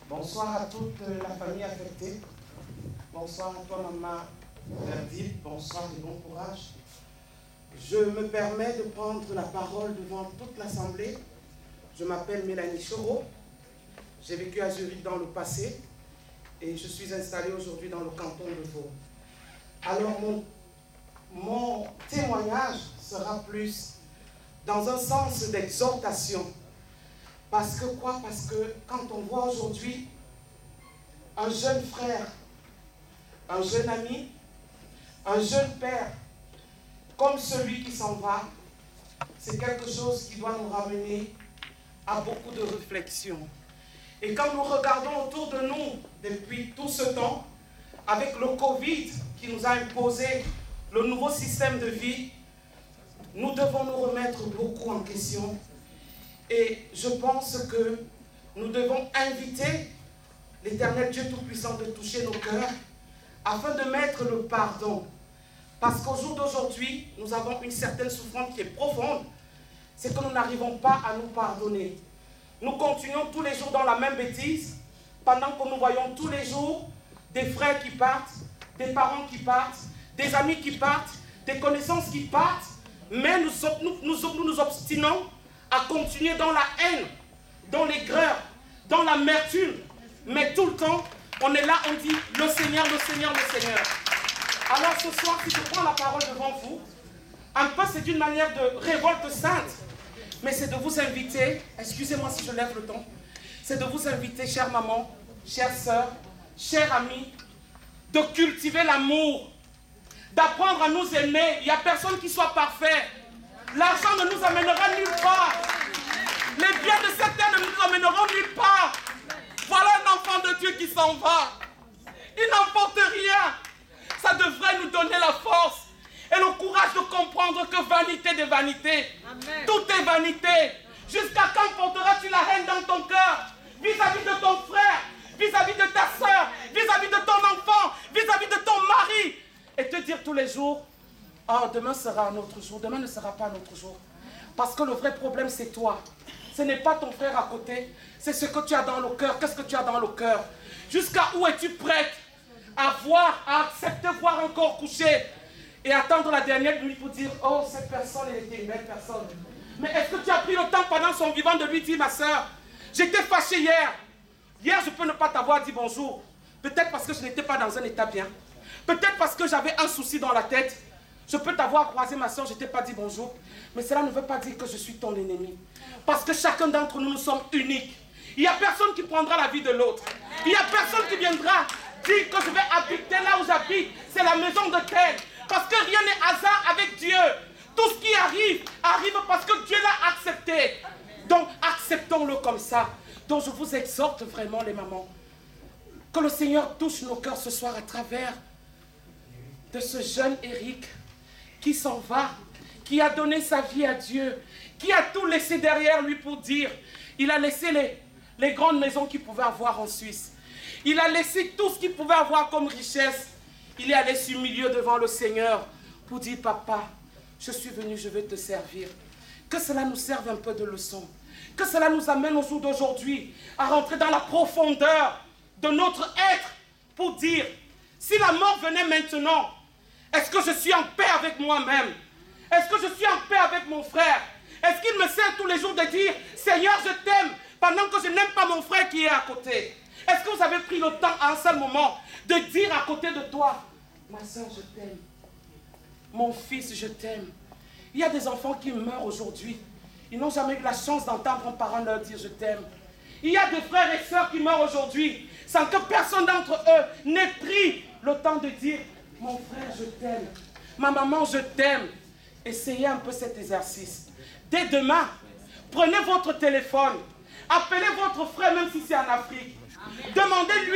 Bonsoir à toute la famille affectée. Bonsoir à toi, maman Verdib. Bonsoir et bon courage. Je me permets de prendre la parole devant toute l'Assemblée. Je m'appelle Mélanie Choro. J'ai vécu à Zurich dans le passé et je suis installée aujourd'hui dans le canton de Vaud. Alors mon témoignage sera plus dans un sens d'exhortation. Parce que quoi? Parce que quand on voit aujourd'hui un jeune frère, un jeune ami, un jeune père, comme celui qui s'en va, c'est quelque chose qui doit nous ramener à beaucoup de réflexion. Et quand nous regardons autour de nous depuis tout ce temps, avec le Covid qui nous a imposé le nouveau système de vie, nous devons nous remettre beaucoup en question. Et je pense que nous devons inviter l'Éternel Dieu Tout-Puissant de toucher nos cœurs afin de mettre le pardon. Parce qu'au jour d'aujourd'hui, nous avons une certaine souffrance qui est profonde. C'est que nous n'arrivons pas à nous pardonner. Nous continuons tous les jours dans la même bêtise, pendant que nous voyons tous les jours des frères qui partent, des parents qui partent, des amis qui partent, des connaissances qui partent, mais nous obstinons à continuer dans la haine, dans l'aigreur, dans l'amertume. Mais tout le temps, on est là, on dit le Seigneur, le Seigneur, le Seigneur. Alors ce soir, si je prends la parole devant vous, un peu c'est une manière de révolte sainte, mais c'est de vous inviter, excusez-moi si je lève le ton, c'est de vous inviter, chère maman, chère sœur, chère amie, de cultiver l'amour, d'apprendre à nous aimer. Il n'y a personne qui soit parfait. L'argent ne nous amènera nulle part. Les biens de cette terre ne nous amèneront nulle part. Voilà un enfant de Dieu qui s'en va. Il n'emporte rien. Ça devrait nous donner la force et le courage de comprendre que vanité de vanité. Amen. Tout est vanité. Jusqu'à quand porteras-tu la haine dans ton cœur vis-à-vis de ton frère, vis-à-vis de ta soeur, vis-à-vis de ton enfant, vis-à-vis de ton mari, et te dire tous les jours, oh, demain sera un autre jour, demain ne sera pas un autre jour. Parce que le vrai problème, c'est toi. Ce n'est pas ton frère à côté, c'est ce que tu as dans le cœur. Qu'est-ce que tu as dans le cœur? Jusqu'à où es-tu prête à voir, à accepter voir encore coucher et attendre la dernière nuit pour dire, oh, cette personne, elle était une belle personne. Mais est-ce que tu as pris le temps pendant son vivant de lui dire, ma soeur, j'étais fâché hier. Hier, je peux ne pas t'avoir dit bonjour. Peut-être parce que je n'étais pas dans un état bien. Peut-être parce que j'avais un souci dans la tête. Je peux t'avoir croisé, ma soeur, je ne t'ai pas dit bonjour. Mais cela ne veut pas dire que je suis ton ennemi. Parce que chacun d'entre nous, nous sommes uniques. Il n'y a personne qui prendra la vie de l'autre. Il n'y a personne qui viendra dire que je vais habiter là où j'habite. C'est la maison de tel. Parce que rien n'est hasard avec Dieu. Tout ce qui arrive, arrive parce que Dieu l'a accepté. Donc, acceptons-le comme ça. Donc, je vous exhorte vraiment, les mamans, que le Seigneur touche nos cœurs ce soir à travers de ce jeune Eric qui s'en va, qui a donné sa vie à Dieu, qui a tout laissé derrière lui pour dire, il a laissé les grandes maisons qu'il pouvait avoir en Suisse. Il a laissé tout ce qu'il pouvait avoir comme richesse. Il est allé s'humilier devant le Seigneur pour dire, papa, je suis venu, je vais te servir. Que cela nous serve un peu de leçon. Que cela nous amène au jour d'aujourd'hui à rentrer dans la profondeur de notre être pour dire, si la mort venait maintenant, est-ce que je suis en paix avec moi-même? Est-ce que je suis en paix avec mon frère? Est-ce qu'il me sert tous les jours de dire, Seigneur, je t'aime, pendant que je n'aime pas mon frère qui est à côté? Est-ce que vous avez pris le temps à un seul moment de dire à côté de toi, ma soeur, je t'aime, mon fils, je t'aime? Il y a des enfants qui meurent aujourd'hui. Ils n'ont jamais eu la chance d'entendre un parent leur dire, je t'aime. Il y a des frères et sœurs qui meurent aujourd'hui sans que personne d'entre eux n'ait pris le temps de dire, mon frère, je t'aime. Ma maman, je t'aime. Essayez un peu cet exercice. Dès demain, prenez votre téléphone. Appelez votre frère, même si c'est en Afrique. Demandez-lui